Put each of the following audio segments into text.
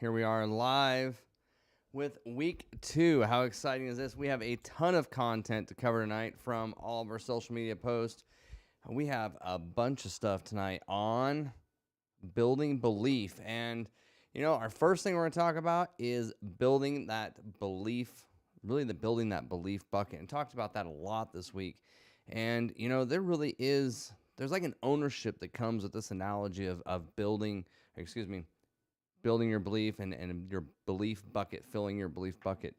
Here we are live with week 2. How exciting is this? We have a ton of content to cover tonight from all of our social media posts. We have a bunch of stuff tonight on building belief. And, our first thing we're going to talk about is building that belief, really building that belief bucket. And talked about that a lot this week. And, there's like an ownership that comes with this analogy of building your belief and your belief bucket, filling your belief bucket.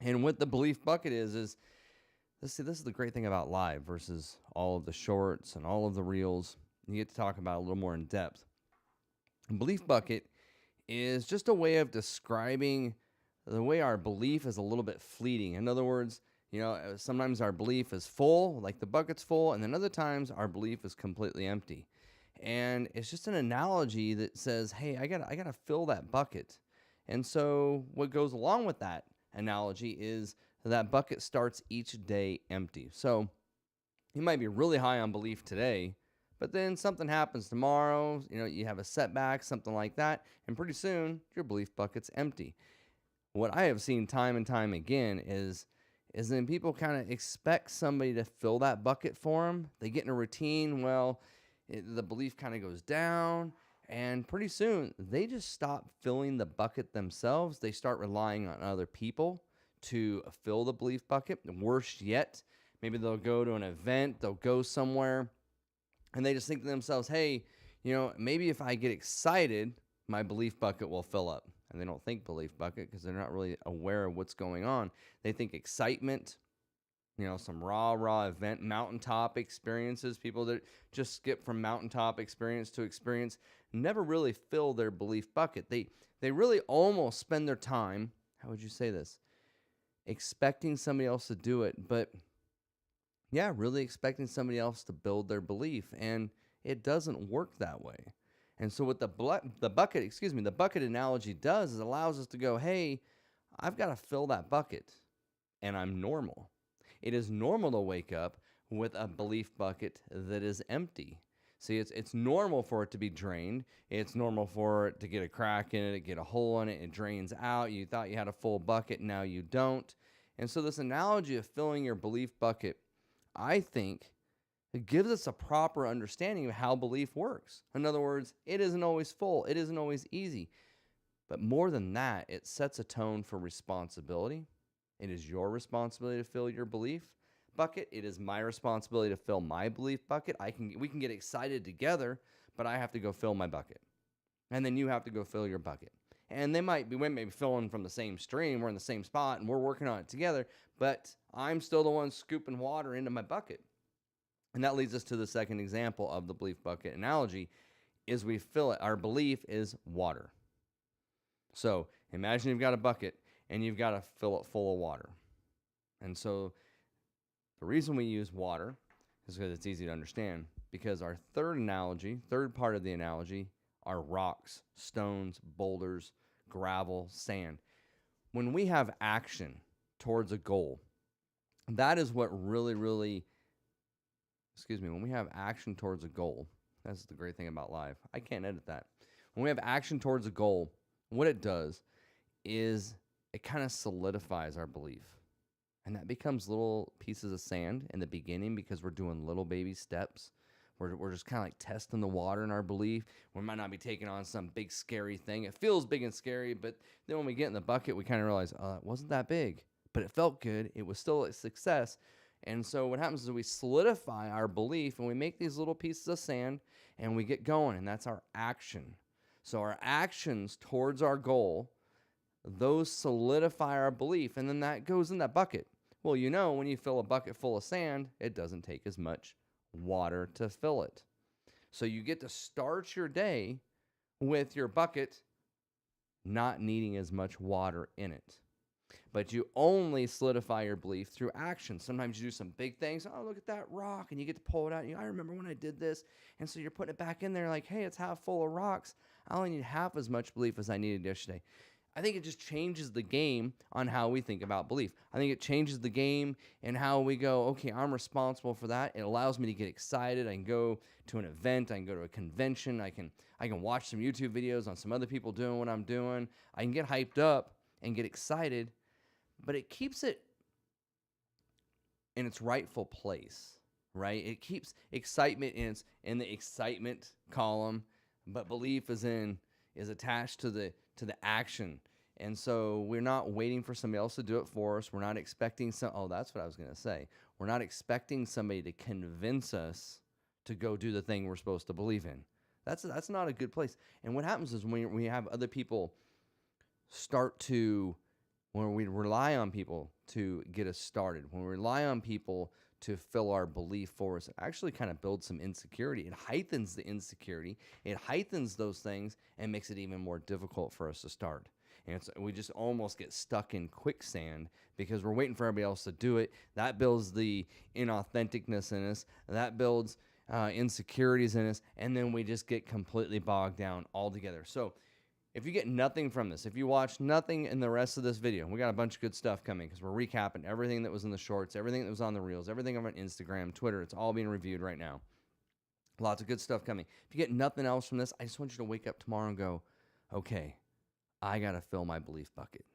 And what the belief bucket is this is the great thing about live versus all of the shorts and all of the reels. You get to talk about it a little more in depth. A belief bucket is just a way of describing the way our belief is a little bit fleeting. In other words, sometimes our belief is full, like the bucket's full, and then other times our belief is completely empty. And it's just an analogy that says, hey, I gotta fill that bucket. And so what goes along with that analogy is that bucket starts each day empty. So you might be really high on belief today, but then something happens tomorrow, you have a setback, something like that, and pretty soon your belief bucket's empty. What I have seen time and time again is then people kind of expect somebody to fill that bucket for them. They get in a routine. The belief kind of goes down, and pretty soon they just stop filling the bucket themselves. They start relying on other people to fill the belief bucket. And worse yet, maybe they'll go to an event, they'll go somewhere, and they just think to themselves, hey, maybe if I get excited, my belief bucket will fill up. And they don't think belief bucket because they're not really aware of what's going on. They think excitement, some raw event, mountaintop experiences. People that just skip from mountaintop experience to experience never really fill their belief bucket. They really almost spend their time, how would you say this, expecting somebody else to do it, but really expecting somebody else to build their belief, and it doesn't work that way. And so what the bucket analogy does is allows us to go, hey, I've got to fill that bucket, and I'm normal. It is normal to wake up with a belief bucket that is empty. See, it's normal for it to be drained. It's normal for it to get a crack in it, get a hole in it, it drains out. You thought you had a full bucket, now you don't. And so this analogy of filling your belief bucket, I think, it gives us a proper understanding of how belief works. In other words, it isn't always full. It isn't always easy. But more than that, it sets a tone for responsibility. It is your responsibility to fill your belief bucket. It is my responsibility to fill my belief bucket. We can get excited together, but I have to go fill my bucket. And then you have to go fill your bucket. And we might be filling from the same stream. We're in the same spot and we're working on it together, but I'm still the one scooping water into my bucket. And that leads us to the second example of the belief bucket analogy is we fill it. Our belief is water. So imagine you've got a bucket and you've got to fill it full of water. And so the reason we use water is because it's easy to understand, because our third part of the analogy are rocks, stones, boulders, gravel, sand. When we have action towards a goal, that is what when we have action towards a goal, that's the great thing about live. I can't edit that. When we have action towards a goal, what it does is it kind of solidifies our belief. And that becomes little pieces of sand in the beginning because we're doing little baby steps. We're just kind of like testing the water in our belief. We might not be taking on some big scary thing. It feels big and scary, but then when we get in the bucket, we kind of realize, it wasn't that big, but it felt good. It was still a success. And so what happens is we solidify our belief and we make these little pieces of sand and we get going, and that's our action. So our actions towards our goal, those solidify our belief, and then that goes in that bucket. Well, when you fill a bucket full of sand, it doesn't take as much water to fill it. So you get to start your day with your bucket not needing as much water in it. But you only solidify your belief through action. Sometimes you do some big things. Oh, look at that rock. And you get to pull it out. I remember when I did this. And so you're putting it back in there like, hey, it's half full of rocks. I only need half as much belief as I needed yesterday. I think it just changes the game on how we think about belief. I think it changes the game and how we go, okay, I'm responsible for that. It allows me to get excited. I can go to an event. I can go to a convention. I can watch some YouTube videos on some other people doing what I'm doing. I can get hyped up and get excited, but it keeps it in its rightful place, right? It keeps excitement in the excitement column, but belief is attached to the action. And so we're not waiting for somebody else to do it for us. We're not expecting that's what I was going to say. We're not expecting somebody to convince us to go do the thing we're supposed to believe in. That's not a good place. And what happens is when we have other people when we rely on people to get us started, when we rely on people to fill our belief for us, it actually kind of builds some insecurity. It heightens the insecurity. It heightens those things and makes it even more difficult for us to start. And we just almost get stuck in quicksand because we're waiting for everybody else to do it. That builds the inauthenticness in us. That builds insecurities in us. And then we just get completely bogged down altogether. So if you get nothing from this, if you watch nothing in the rest of this video, we got a bunch of good stuff coming because we're recapping everything that was in the shorts, everything that was on the reels, everything on Instagram, Twitter. It's all being reviewed right now. Lots of good stuff coming. If you get nothing else from this, I just want you to wake up tomorrow and go, okay, I got to fill my belief bucket.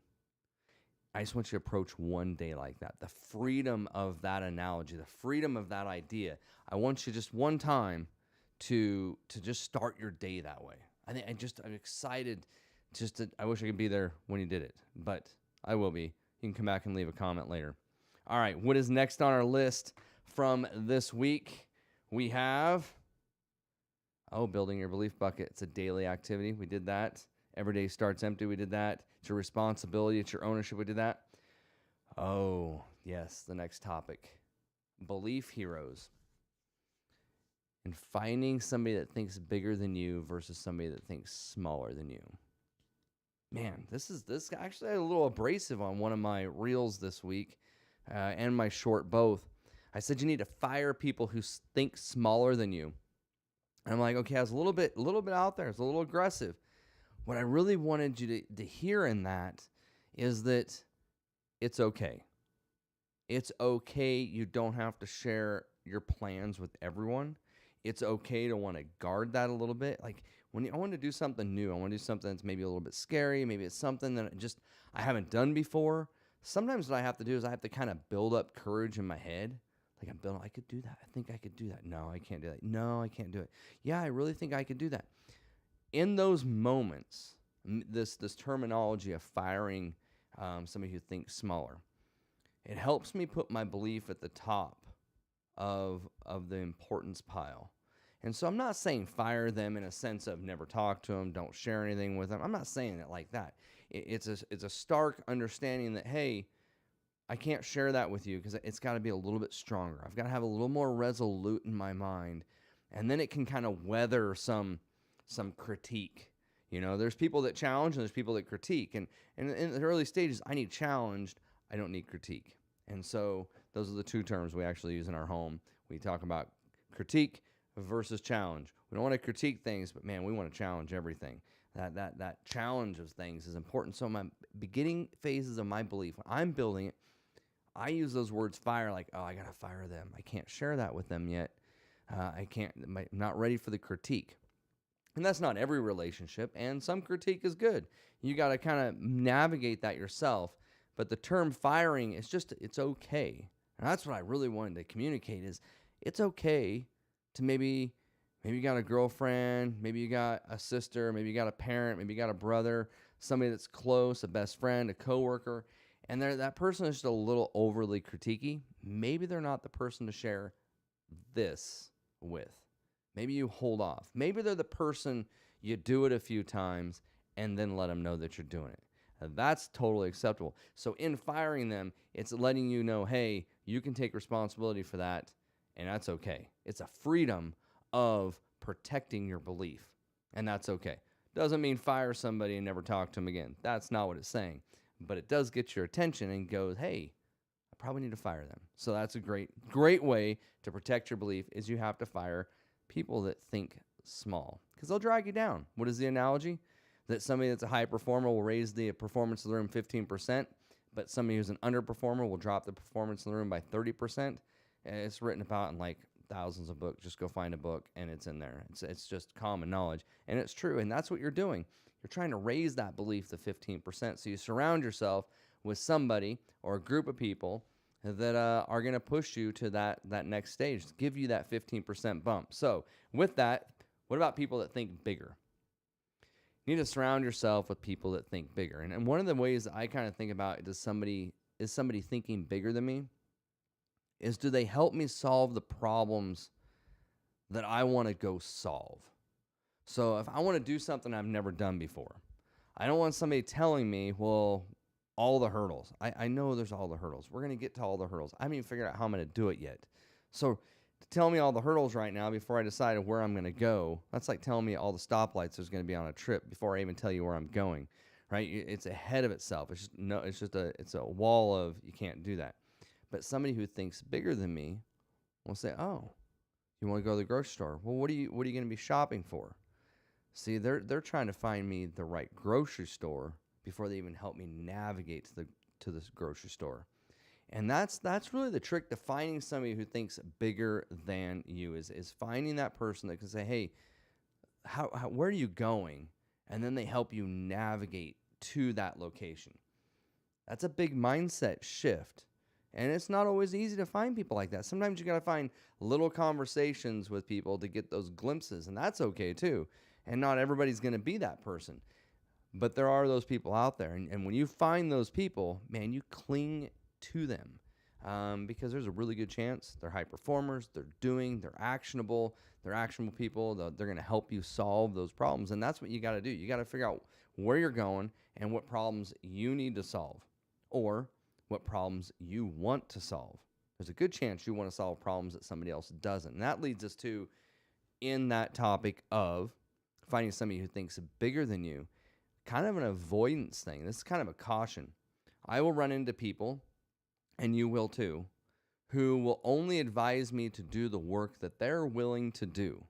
I just want you to approach one day like that. The freedom of that analogy, the freedom of that idea. I want you just one time to just start your day that way. I'm excited. I wish I could be there when you did it, but I will be. You can come back and leave a comment later. All right, what is next on our list from this week? We have, building your belief bucket. It's a daily activity. We did that. Every day starts empty. We did that. It's your responsibility. It's your ownership. We did that. Oh, yes, the next topic. Belief heroes. And finding somebody that thinks bigger than you versus somebody that thinks smaller than you. Man, this actually a little abrasive on one of my reels this week and my short both. I said you need to fire people who think smaller than you. And I'm like, okay, I was a little bit out there. It's a little aggressive. What I really wanted you to hear in that is that it's okay. It's okay. You don't have to share your plans with everyone. It's okay to want to guard that a little bit. Like I want to do something new. I want to do something that's maybe a little bit scary. Maybe it's something that I haven't done before. Sometimes what I have to do is I have to kind of build up courage in my head. Like I could do that. I think I could do that. No, I can't do that. No, I can't do it. Yeah, I really think I could do that. In those moments, this terminology of firing somebody who thinks smaller, it helps me put my belief at the top of the importance pile. And so I'm not saying fire them in a sense of never talk to them, don't share anything with them. I'm not saying it like that. It's a stark understanding that, hey, I can't share that with you because it's got to be a little bit stronger. I've got to have a little more resolute in my mind. And then it can kind of weather some critique. You know, there's people that challenge and there's people that critique. And in the early stages, I need challenged. I don't need critique. And so those are the two terms we actually use in our home. We talk about critique versus challenge. We don't want to critique things, but man, we want to challenge everything. That challenge of things is important. So my beginning phases of my belief, when I'm building it, I use those words fire like, I got to fire them. I can't share that with them yet. I'm not ready for the critique. And that's not every relationship, and some critique is good. You got to kind of navigate that yourself. But the term firing is it's okay. And that's what I really wanted to communicate is it's okay to maybe you got a girlfriend, maybe you got a sister, maybe you got a parent, maybe you got a brother, somebody that's close, a best friend, a coworker, and that person is just a little overly critiquey. Maybe they're not the person to share this with. Maybe you hold off. Maybe they're the person you do it a few times and then let them know that you're doing it. That's totally acceptable. So in firing them, it's letting you know, hey, you can take responsibility for that, and that's okay. It's a freedom of protecting your belief, and that's okay. Doesn't mean fire somebody and never talk to them again. That's not what it's saying. But it does get your attention and goes, hey, I probably need to fire them. So that's a great way to protect your belief is you have to fire people that think small because they'll drag you down. What is the analogy? that somebody that's a high performer will raise the performance of the room 15%, but somebody who's an underperformer will drop the performance in the room by 30%. And it's written about in like thousands of books. Just go find a book and it's in there. It's just common knowledge. And it's true. And that's what you're doing. You're trying to raise that belief to 15%. So you surround yourself with somebody or a group of people that are going to push you to that next stage, give you that 15% bump. So with that, what about people that think bigger? You need to surround yourself with people that think bigger. And one of the ways that I kind of think about is somebody thinking bigger than me? Is do they help me solve the problems that I want to go solve? So if I want to do something I've never done before, I don't want somebody telling me, well, all the hurdles. I know there's all the hurdles. We're going to get to all the hurdles. I haven't even figured out how I'm going to do it yet. So to tell me all the hurdles right now before I decide where I'm going to go, that's like telling me all the stoplights there's going to be on a trip before I even tell you where I'm going, right? It's ahead of itself. It's a wall of you can't do that. But somebody who thinks bigger than me will say, oh, you want to go to the grocery store? Well, what are you going to be shopping for? See, they're trying to find me the right grocery store before they even help me navigate to this grocery store. And that's really the trick to finding somebody who thinks bigger than you is finding that person that can say, hey, where are you going? And then they help you navigate to that location. That's a big mindset shift. And it's not always easy to find people like that. Sometimes you got to find little conversations with people to get those glimpses, and that's okay too. And not everybody's going to be that person. But there are those people out there. And when you find those people, man, you cling to them because there's a really good chance they're high performers, they're actionable people, they're going to help you solve those problems. And that's what you got to do. You got to figure out where you're going and what problems you need to solve or what problems you want to solve. There's a good chance you want to solve problems that somebody else doesn't. And that leads us to, in that topic of finding somebody who thinks bigger than you, kind of an avoidance thing. This is kind of a caution. I will run into people, and you will too, who will only advise me to do the work that they're willing to do,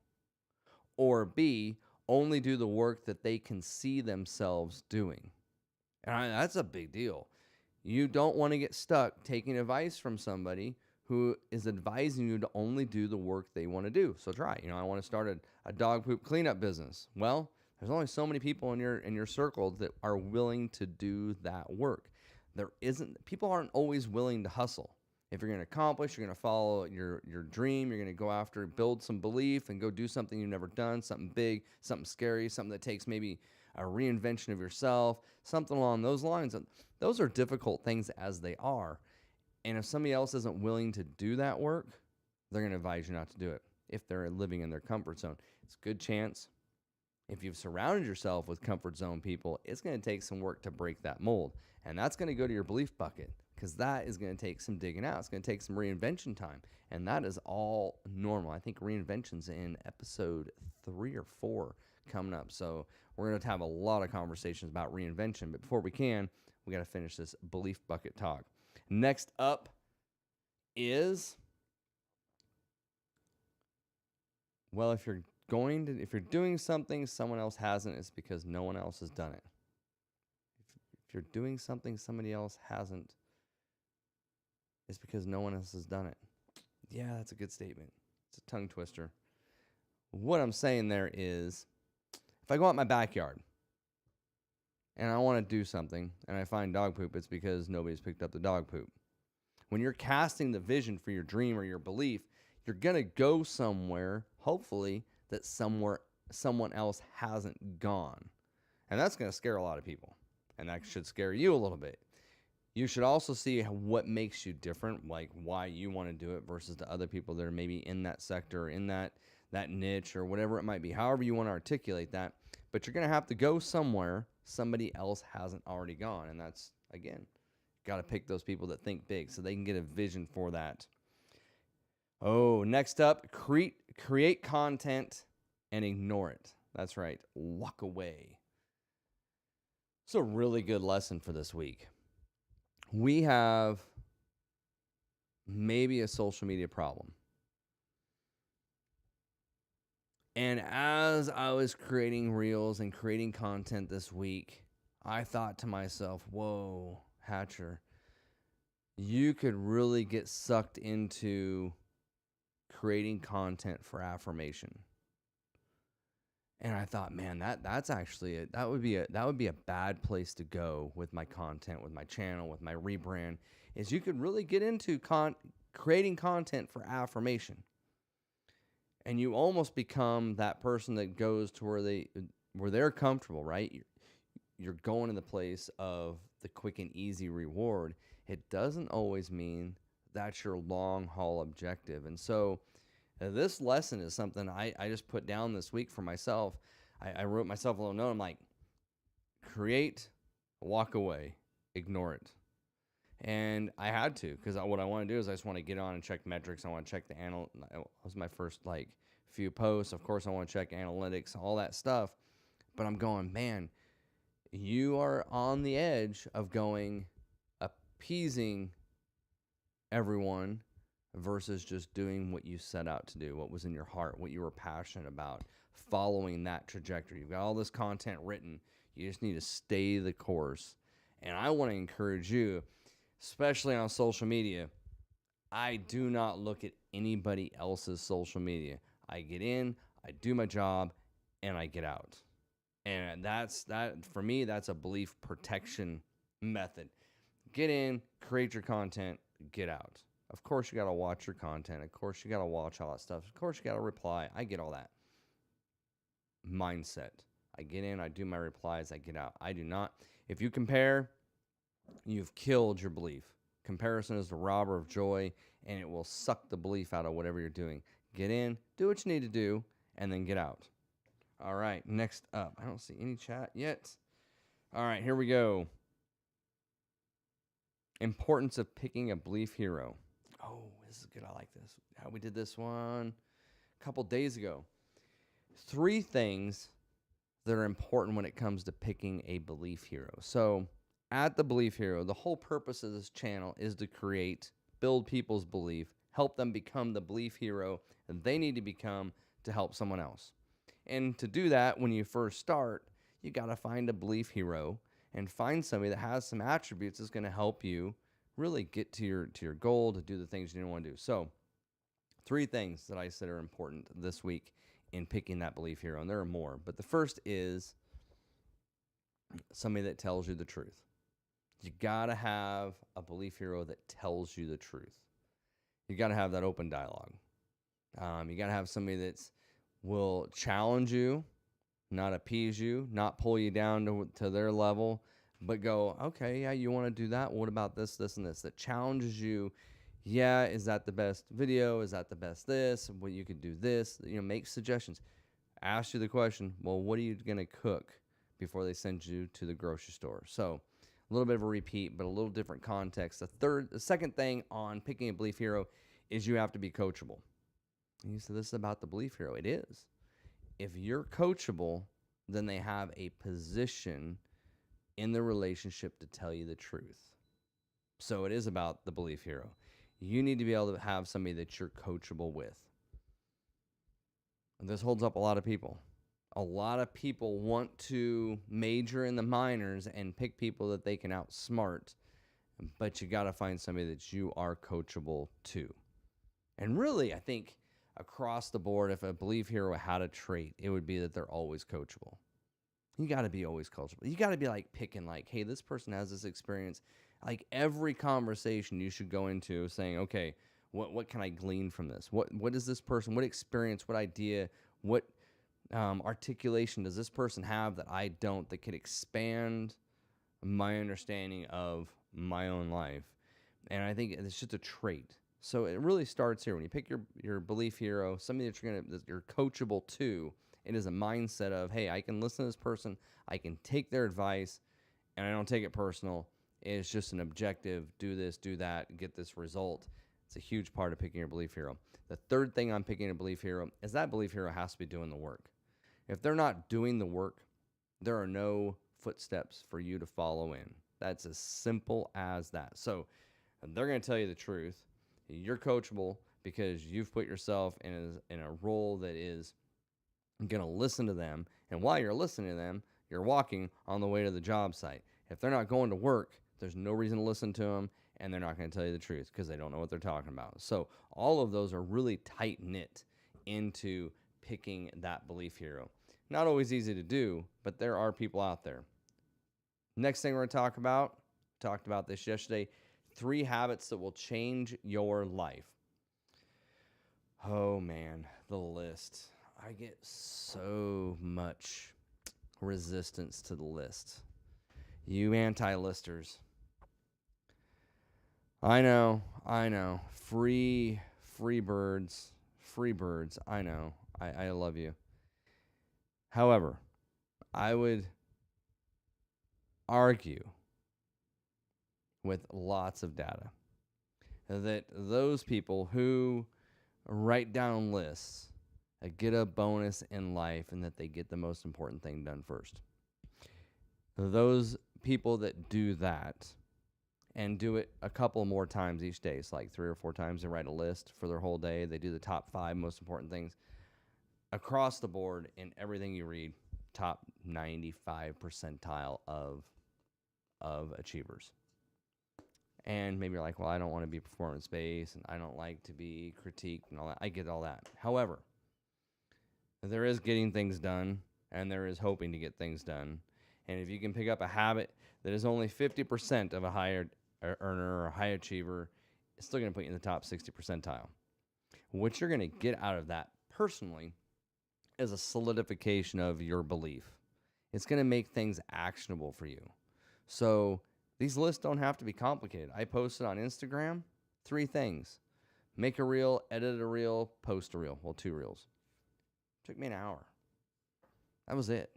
or B, only do the work that they can see themselves doing. And that's a big deal. You don't want to get stuck taking advice from somebody who is advising you to only do the work they want to do. So try. I want to start a dog poop cleanup business. Well, there's only so many people in your circle that are willing to do that work. People aren't always willing to hustle. If you're going to accomplish, you're going to follow your dream, you're going to go after, build some belief and go do something you've never done, something big, something scary, something that takes maybe a reinvention of yourself, something along those lines. Those are difficult things as they are. And if somebody else isn't willing to do that work, they're going to advise you not to do it if they're living in their comfort zone. It's a good chance. If you've surrounded yourself with comfort zone people, it's going to take some work to break that mold. And that's going to go to your belief bucket because that is going to take some digging out. It's going to take some reinvention time. And that is all normal. I think reinvention's in episode 3 or 4 coming up. So we're going to have a lot of conversations about reinvention. But before we got to finish this belief bucket talk. Next up is, well, if you're doing something someone else hasn't, it's because no one else has done it. If you're doing something somebody else hasn't, it's because no one else has done it. Yeah, that's a good statement. It's a tongue twister. What I'm saying there is, if I go out in my backyard and I want to do something and I find dog poop, it's because nobody's picked up the dog poop. When you're casting the vision for your dream or your belief, you're going to go somewhere, hopefully, that someone else hasn't gone. And that's going to scare a lot of people. And that should scare you a little bit. You should also see what makes you different, like why you want to do it versus the other people that are maybe in that sector, or in that niche, or whatever it might be, however you want to articulate that. But you're going to have to go somewhere somebody else hasn't already gone. And that's, again, got to pick those people that think big so they can get a vision for that. Oh, next up, create content and ignore it. That's right. Walk away. It's a really good lesson for this week. We have maybe a social media problem. And as I was creating reels and creating content this week, I thought to myself, whoa, Hatcher, you could really get sucked into creating content for affirmation. And I thought, man, that's actually that would be a bad place to go with my content, with my channel, with my rebrand. Is you could really get into creating content for affirmation, and you almost become that person that goes to where they're comfortable, right? You're going to the place of the quick and easy reward. It doesn't always mean that's your long haul objective, and so. This lesson is something I just put down this week for myself. I wrote myself a little note. I'm like, create, walk away, ignore it. And I had to, because what I want to do is I just want to get on and check metrics. I want to check that was my first few posts. Of course, I want to check analytics, all that stuff. But I'm going, man, you are on the edge of appeasing everyone versus just doing what you set out to do, what was in your heart, what you were passionate about, following that trajectory. You've got all this content written. You just need to stay the course. And I want to encourage you, especially on social media, I do not look at anybody else's social media. I get in, I do my job, and I get out. And for me, that's a belief protection method. Get in, create your content, get out. Of course, you got to watch your content. Of course, you got to watch all that stuff. Of course, you got to reply. I get all that. Mindset. I get in, I do my replies, I get out. I do not. If you compare, you've killed your belief. Comparison is the robber of joy, and it will suck the belief out of whatever you're doing. Get in, do what you need to do, and then get out. All right, next up. I don't see any chat yet. All right, here we go. Importance of picking a belief hero. Oh, this is good. I like this. We did this one a couple days ago. 3 things that are important when it comes to picking a belief hero. So at the Belief Hero, the whole purpose of this channel is to build people's belief, help them become the belief hero that they need to become to help someone else. And to do that, when you first start, you got to find a belief hero and find somebody that has some attributes that's going to help you really get to your goal, to do the things you want to do. So 3 things that I said are important this week in picking that belief hero, and there are more. But the first is somebody that tells you the truth. You got to have a belief hero that tells you the truth. You got to have that open dialogue. You got to have somebody that will challenge you, not appease you, not pull you down to their level, but go, okay, yeah, you want to do that? What about this, this, and this? That challenges you. Yeah, is that the best video? Is that the best this? Well, you could do this. Make suggestions. Ask you the question, well, what are you going to cook before they send you to the grocery store? So a little bit of a repeat, but a little different context. The second thing on picking a belief hero is you have to be coachable. And you said this is about the belief hero. It is. If you're coachable, then they have a position in the relationship to tell you the truth. So it is about the belief hero. You need to be able to have somebody that you're coachable with. And this holds up a lot of people. A lot of people want to major in the minors and pick people that they can outsmart, but you got to find somebody that you are coachable to. And really, I think across the board, if a belief hero had a trait, it would be that they're always coachable. You got to be always coachable. You got to be picking hey, this person has this experience. Every conversation you should go into saying, okay, what can I glean from this? What is this person? What experience? What idea? What articulation does this person have that I don't, that could expand my understanding of my own life? And I think it's just a trait. So it really starts here. When you pick your belief hero, somebody that you're coachable to, it is a mindset of, hey, I can listen to this person, I can take their advice, and I don't take it personal. It's just an objective, do this, do that, get this result. It's a huge part of picking your belief hero. The third thing on picking a belief hero is that belief hero has to be doing the work. If they're not doing the work, there are no footsteps for you to follow in. That's as simple as that. So they're going to tell you the truth. You're coachable because you've put yourself in a role that is You're going to listen to them. And while you're listening to them, you're walking on the way to the job site. If they're not going to work, there's no reason to listen to them, and they're not going to tell you the truth because they don't know what they're talking about. So all of those are really tight knit into picking that belief hero. Not always easy to do, but there are people out there. Next thing we're going to talk about, talked about this yesterday, 3 habits that will change your life. Oh man, the list. I get so much resistance to the list. You anti-listers. I know. Free birds. I know. I love you. However, I would argue with lots of data that those people who write down lists get a bonus in life and that they get the most important thing done first. Those people that do that and do it a couple more times each day, it's like 3 or 4 times, they write a list for their whole day. They do the top 5 most important things across the board in everything you read, top 95 percentile of achievers. And maybe you're like, well, I don't want to be performance-based, and I don't like to be critiqued and all that. I get all that. However, there is getting things done, and there is hoping to get things done. And if you can pick up a habit that is only 50% of a high earner or high achiever, it's still going to put you in the top 60 percentile. What you're going to get out of that personally is a solidification of your belief. It's going to make things actionable for you. So these lists don't have to be complicated. I posted on Instagram 3 things. Make a reel, edit a reel, post a reel. Well, 2 reels. Took me an hour. That was it.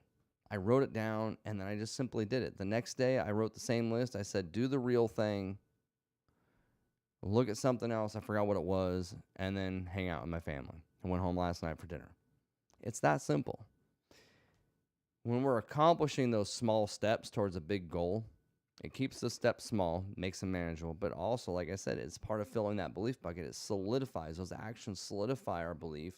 I wrote it down, and then I just simply did it. The next day, I wrote the same list. I said, do the real thing, look at something else, I forgot what it was, and then hang out with my family. I went home last night for dinner. It's that simple. When we're accomplishing those small steps towards a big goal, it keeps the steps small, makes them manageable, but also, like I said, it's part of filling that belief bucket. It solidifies, those actions solidify our belief,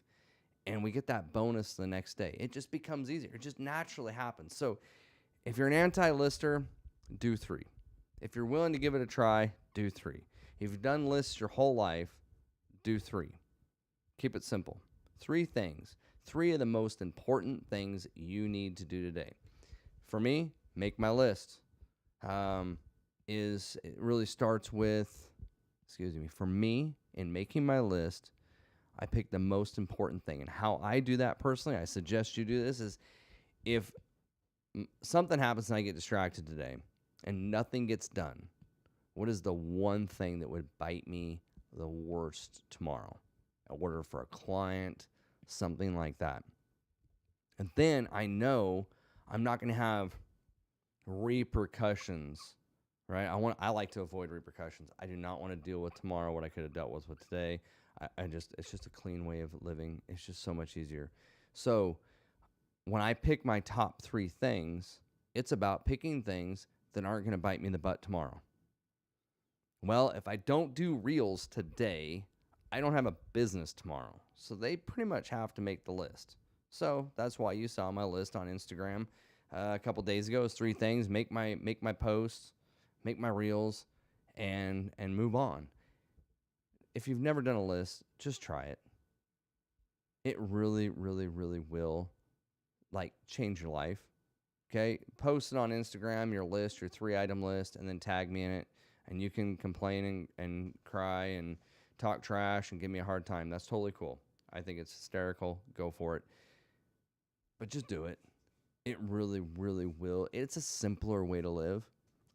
and we get that bonus the next day. It just becomes easier. It just naturally happens. So if you're an anti-lister, do 3. If you're willing to give it a try, do 3. If you've done lists your whole life, do 3. Keep it simple. 3 things. 3 of the most important things you need to do today. For me, make my list. It really starts with, for me, in making my list, I pick the most important thing. And how I do that personally, I suggest you do this, is if something happens and I get distracted today and nothing gets done, what is the one thing that would bite me the worst tomorrow? An order for a client, something like that. And then I know I'm not going to have repercussions, right? I like to avoid repercussions. I do not want to deal with tomorrow what I could have dealt with today. It's just a clean way of living. It's just so much easier. So when I pick my top 3 things, it's about picking things that aren't going to bite me in the butt tomorrow. Well, if I don't do reels today, I don't have a business tomorrow. So they pretty much have to make the list. So that's why you saw my list on Instagram a couple days ago. Is 3 things: make my posts, make my reels, and move on. If you've never done a list, just try it. It really, really, really will change your life. Okay? Post it on Instagram, your list, your 3-item list, and then tag me in it. And you can complain and cry and talk trash and give me a hard time. That's totally cool. I think it's hysterical. Go for it. But just do it. It really, really will. It's a simpler way to live.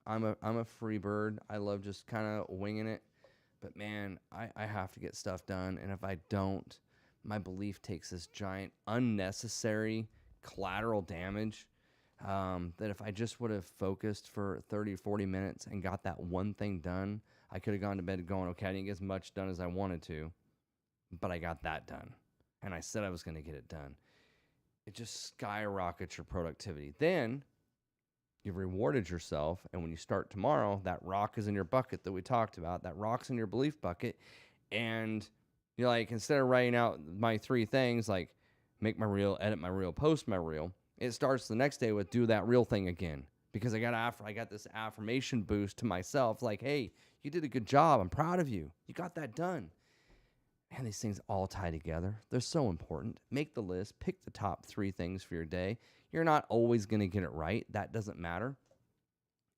I'm a free bird. I love just kind of winging it. But man, I have to get stuff done. And if I don't, my belief takes this giant unnecessary collateral damage that if I just would have focused for 30 or 40 minutes and got that one thing done, I could have gone to bed going, okay, I didn't get as much done as I wanted to, but I got that done. And I said I was going to get it done. It just skyrockets your productivity. Then you've rewarded yourself, and when you start tomorrow, that rock is in your bucket that we talked about. That rock's in your belief bucket, and you're like, instead of writing out my 3 things, make my reel, edit my reel, post my reel. It starts the next day with do that real thing again, because I got this affirmation boost to myself, like, hey, you did a good job. I'm proud of you. You got that done. And these things all tie together. They're so important. Make the list. Pick the top 3 things for your day. You're not always going to get it right. That doesn't matter.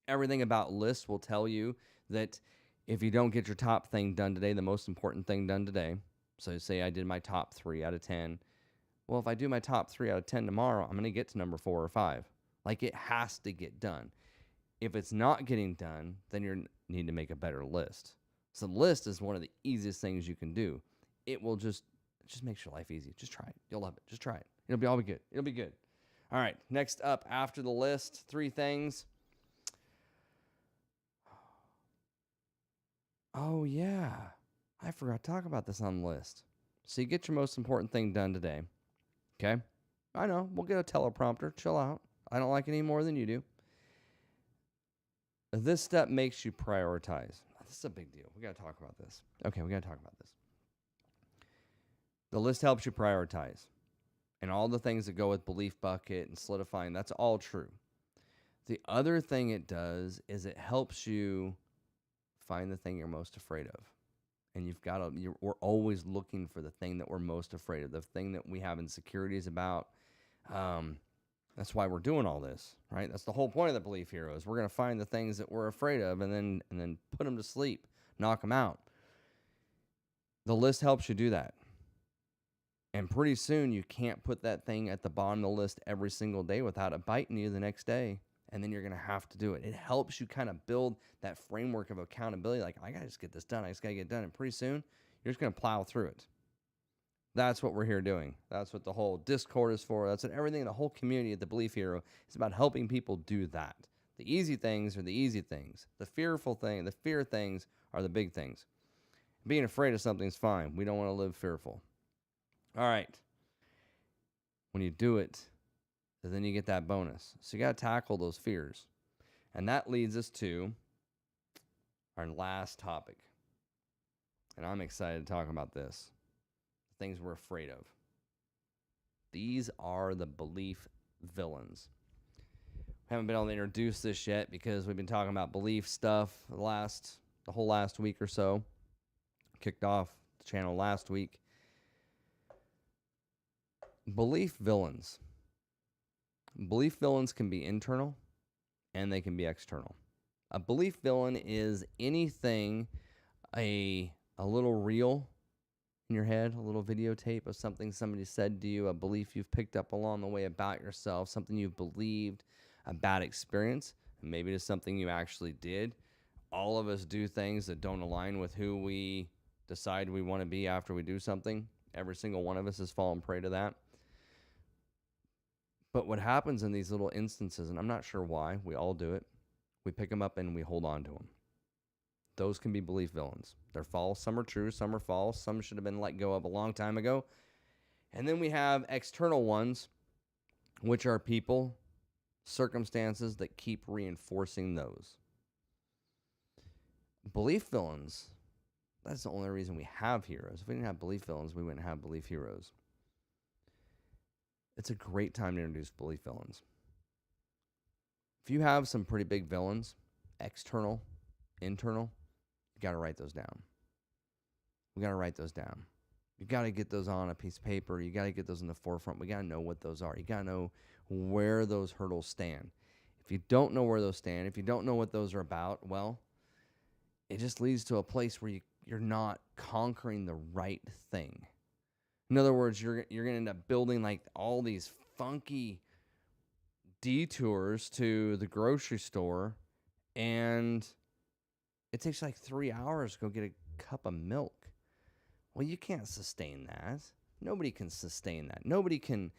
Everything about lists will tell you that if you don't get your top thing done today, the most important thing done today, so say I did my top 3 out of 10. Well, if I do my top 3 out of 10 tomorrow, I'm going to get to number 4 or 5. Like, it has to get done. If it's not getting done, then you need to make a better list. So the list is one of the easiest things you can do. It will just makes your life easy. Just try it. You'll love it. Just try it. It'll be good. It'll be good. All right. Next up, after the list, 3 things. Oh, yeah. I forgot to talk about this on the list. So you get your most important thing done today. Okay? I know. We'll get a teleprompter. Chill out. I don't like it any more than you do. This step makes you prioritize. This is a big deal. We got to talk about this. Okay, we got to talk about this. The list helps you prioritize. And all the things that go with belief bucket and solidifying, that's all true. The other thing it does is it helps you find the thing you're most afraid of. And we're always looking for the thing that we're most afraid of, the thing that we have insecurities about. That's why we're doing all this, right? That's the whole point of the Belief Heroes. We're going to find the things that we're afraid of and then put them to sleep, knock them out. The list helps you do that. And pretty soon you can't put that thing at the bottom of the list every single day without it biting you the next day. And then you're going to have to do it. It helps you kind of build that framework of accountability. Like, I got to just get this done. I just got to get it done. And pretty soon, you're just going to plow through it. That's what we're here doing. That's what the whole Discord is for. That's what everything, the whole community at the Belief Hero is about, helping people do that. The easy things are the easy things. The fear things are the big things. Being afraid of something is fine. We don't want to live fearful. All right. When you do it, then you get that bonus. So you got to tackle those fears. And that leads us to our last topic. And I'm excited to talk about this. The things we're afraid of. These are the belief villains. We haven't been able to introduce this yet because we've been talking about belief stuff the whole last week or so. Kicked off the channel last week. Belief villains. Belief villains can be internal and they can be external. A belief villain is anything, a little reel in your head, a little videotape of something somebody said to you, a belief you've picked up along the way about yourself, something you've believed, a bad experience, and maybe it's something you actually did. All of us do things that don't align with who we decide we want to be after we do something. Every single one of us has fallen prey to that. But what happens in these little instances, and I'm not sure why, we all do it, we pick them up and we hold on to them. Those can be belief villains. They're false. Some are true. Some are false. Some should have been let go of a long time ago. And then we have external ones, which are people, circumstances that keep reinforcing those. Belief villains, that's the only reason we have heroes. If we didn't have belief villains, we wouldn't have belief heroes. It's a great time to introduce belief villains. If you have some pretty big villains, external, internal, you got to write those down. We got to write those down. You got to get those on a piece of paper. You got to get those in the forefront. We got to know what those are. You got to know where those hurdles stand. If you don't know where those stand, if you don't know what those are about, well, it just leads to a place where you're not conquering the right thing. In other words, you're going to end up building like all these funky detours to the grocery store, and it takes like 3 hours to go get a cup of milk. Well, you can't sustain that. Nobody can sustain that. Nobody can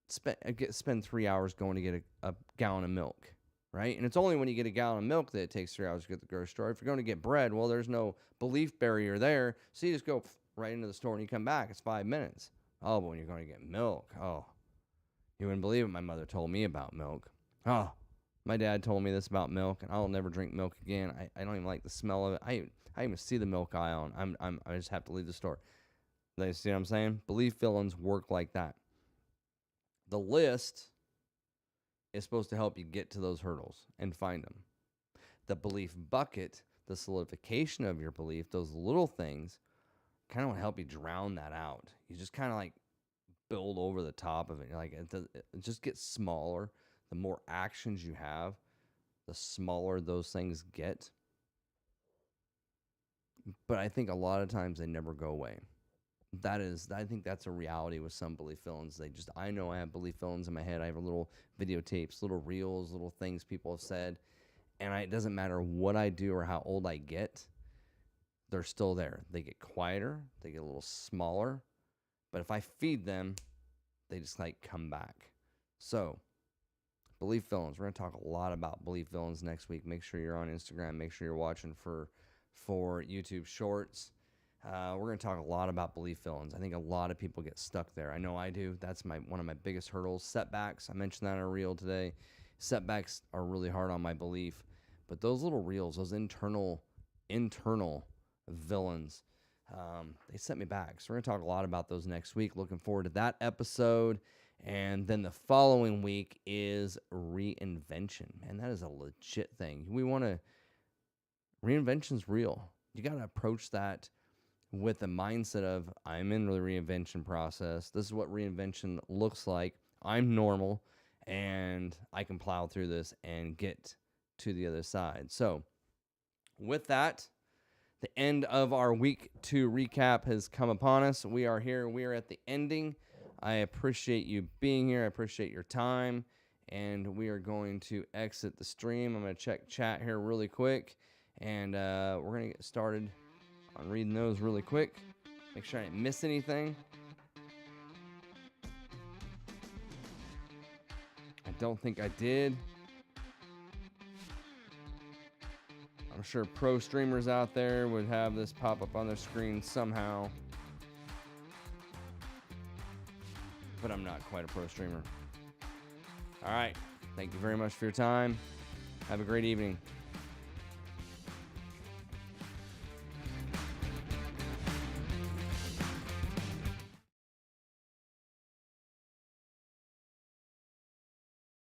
spend 3 hours going to get a gallon of milk, right? And it's only when you get a gallon of milk that it takes 3 hours to get to the grocery store. If you're going to get bread, well, there's no belief barrier there, so you just go right into the store and you come back. It's 5 minutes. Oh, but when you're going to get milk, oh, you wouldn't believe what my mother told me about milk. Oh, my dad told me this about milk, and I'll never drink milk again. I don't even like the smell of it. I even see the milk aisle, and I just have to leave the store. You see what I'm saying? Belief villains work like that. The list is supposed to help you get to those hurdles and find them. The belief bucket, the solidification of your belief, those little things kind of want to help you drown that out. You just kind of like build over the top of it. Like it just gets smaller. The more actions you have, the smaller those things get. But I think a lot of times they never go away. I think that's a reality with some belief villains. I know I have belief villains in my head. I have little videotapes, little reels, little things people have said. And it doesn't matter what I do or how old I get, they're still there. They get quieter, they get a little smaller. But if I feed them, they just like come back. So, belief villains. We're going to talk a lot about belief villains next week. Make sure you're on Instagram. Make sure you're watching for YouTube Shorts. We're going to talk a lot about belief villains. I think a lot of people get stuck there. I know I do. That's one of my biggest hurdles. Setbacks. I mentioned that in a reel today. Setbacks are really hard on my belief. But those little reels, those internal villains, they set me back. So we're going to talk a lot about those next week. Looking forward to that episode. And then the following week is reinvention. Man, that is a legit thing. Reinvention's real. You got to approach that with the mindset of, I'm in the reinvention process. This is what reinvention looks like. I'm normal, and I can plow through this and get to the other side. So with that, the end of our week 2 recap has come upon us. We are here. We are at the ending. I appreciate you being here. I appreciate your time. And we are going to exit the stream. I'm going to check chat here really quick. And we're going to get started on reading those really quick. Make sure I didn't miss anything. I don't think I did. I'm sure pro streamers out there would have this pop up on their screen somehow. But I'm not quite a pro streamer. All right. Thank you very much for your time. Have a great evening.